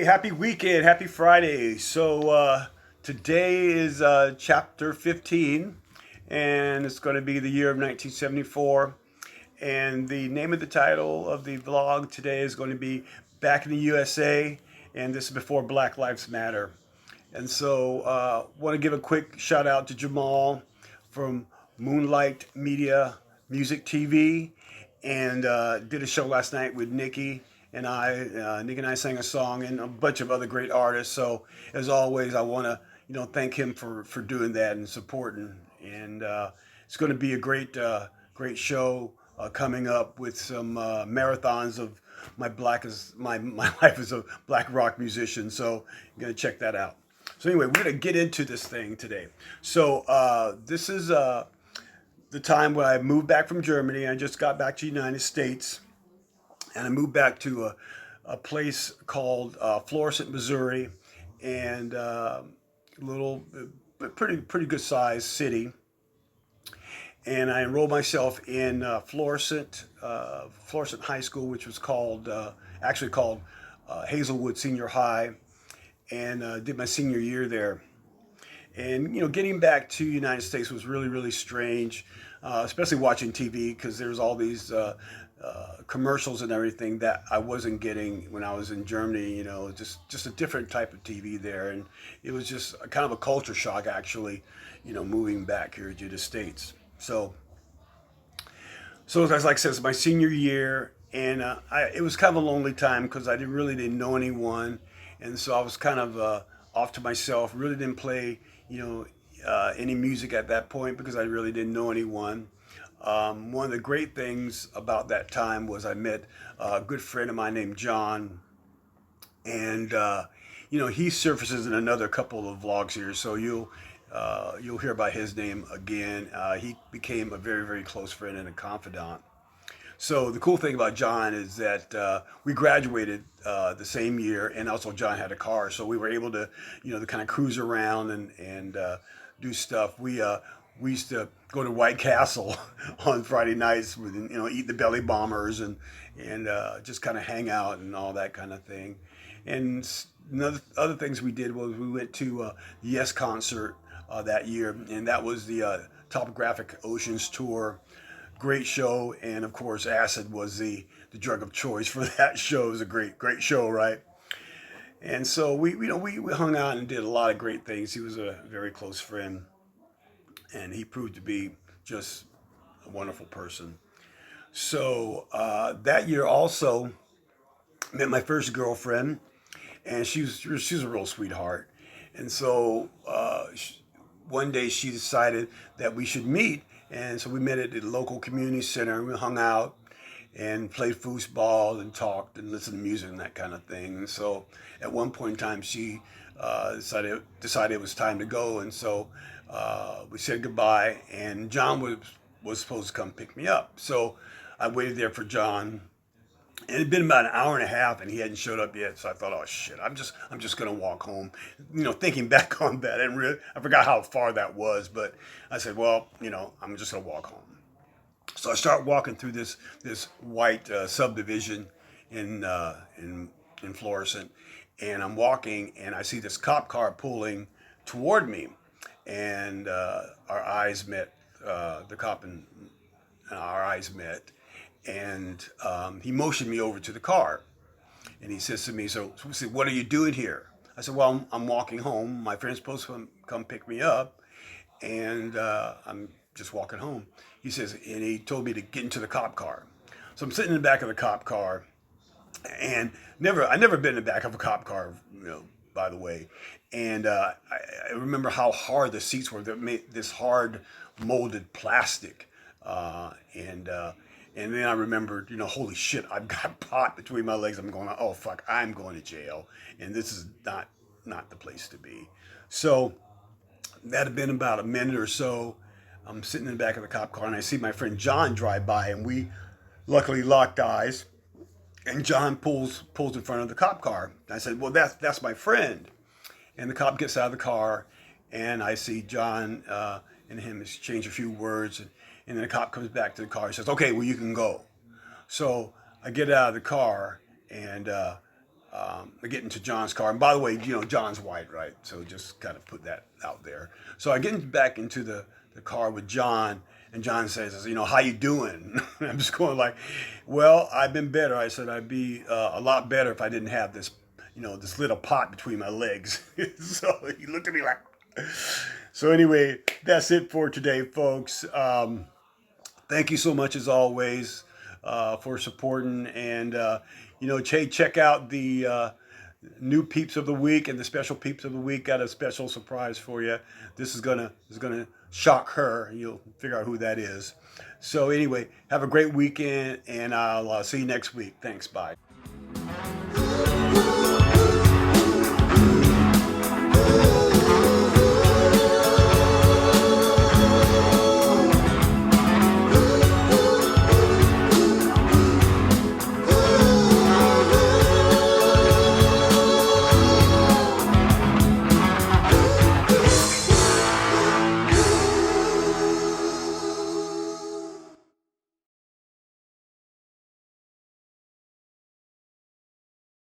happy weekend, happy Friday. Today is chapter 15, and it's going to be the year of 1974. And the name of the title of the vlog today is going to be Back in the USA, and this is before Black Lives Matter. And so, want to give a quick shout out to Jamal from Moonlight Media Music TV, and did a show last night with Nikki and I. Nikki and I sang a song and a bunch of other great artists. So, as always, I want to thank him for doing that and supporting. And it's going to be a great show coming up with some marathons of my life as a black rock musician. So, you're going to check that out. So anyway, we're gonna get into this thing today. So this is the time when I moved back from Germany. I just got back to the United States, and I moved back to a place called Florissant, Missouri, and little, pretty good sized city. And I enrolled myself in Florissant High School, which was actually called HAZELWOOD Senior High, and did my senior year there. And getting back to the United States was really strange, especially watching TV because there's all these commercials and everything that I wasn't getting when I was in Germany. Just a different type of TV there, and it was just a kind of a culture shock actually. Moving back here to the States. So as like I said, it's my senior year, and it was kind of a lonely time because I really didn't know anyone, and so I was kind of off to myself. Really didn't play, any music at that point because I really didn't know anyone. One of the great things about that time was I met a good friend of mine named John, and he surfaces in another couple of vlogs here, so you'll hear about his name again. He became a very close friend and a confidant. So the cool thing about John is that we graduated the same year, and also John had a car, so we were able to, to kind of cruise around and do stuff. We used to go to White Castle on Friday nights, with, eat the belly bombers and just kind of hang out and all that kind of thing. And other things we did was we went to the Yes concert that year, and that was the Topographic Oceans tour. Great show, and of course, acid was the drug of choice for that show. It was a great show, right? And so we hung out and did a lot of great things. He was a very close friend, and he proved to be just a wonderful person. So that year also met my first girlfriend, and she was a real sweetheart. And so one day she decided that we should meet, and so we met at the local community center. We hung out and played foosball and talked and listened to music and that kind of thing. And so at one point in time, she decided it was time to go, and so we said goodbye. And John was supposed to come pick me up, so I waited there for John. And it had been about an hour and a half, and he hadn't showed up yet. So I thought, oh shit, I'm just gonna walk home. Thinking back on that, I forgot how far that was, but I said, well, I'm just gonna walk home. So I start walking through this white subdivision in Florissant, and I'm walking, and I see this cop car pulling toward me, and our eyes met. The cop and our eyes met. And he motioned me over to the car, and he says to me, so he said, what are you doing here? I said, well, I'm walking home. My friend's supposed to come pick me up, and I'm just walking home. He says, and he told me to get into the cop car. So I'm sitting in the back of the cop car, and I never been in the back of a cop car, by the way. And I remember how hard the seats were. They made this hard molded plastic, and then I remembered, holy shit, I've got pot between my legs. I'm going, oh fuck, I'm going to jail, and this is not the place to be. So that had been about a minute or so. I'm sitting in the back of the cop car, and I see my friend John drive by, and we luckily locked eyes. And John pulls in front of the cop car. I said, well, that's my friend. And the cop gets out of the car, and I see John and him exchange a few words, and then the cop comes back to the car. He says, okay, well, you can go. So I get out of the car, and get into John's car. And by the way, you know, John's white, right? So just kind of put that out there. So I get back into the car with John, and John says, you know, how you doing? I'm just going like, well, I've been better. I said I'd be a lot better if I didn't have this, you know, this little pot between my legs. So he looked at me like, so anyway, that's it for today, folks. Thank you so much as always for supporting, and you know, check out the new peeps of the week and the special peeps of the week. Got a special surprise for you. This is gonna shock her. You'll figure out who that is. So anyway, have a great weekend, and I'll see you next week. Thanks. Bye.